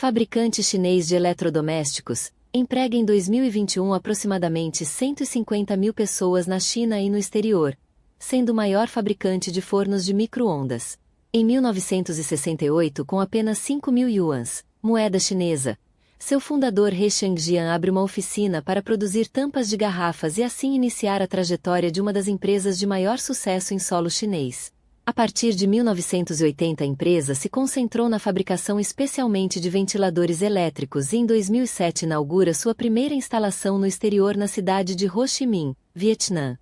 fabricante chinês de eletrodomésticos, emprega em 2021 aproximadamente 150 mil pessoas na China e no exterior, sendo o maior fabricante de fornos de micro-ondas. Em 1968, com apenas 5 mil yuans, moeda chinesa, seu fundador He Changjian abre uma oficina para produzir tampas de garrafas e assim iniciar a trajetória de uma das empresas de maior sucesso em solo chinês. A partir de 1980 a empresa se concentrou na fabricação especialmente de ventiladores elétricos e em 2007 inaugura sua primeira instalação no exterior na cidade de Ho Chi Minh, Vietnã.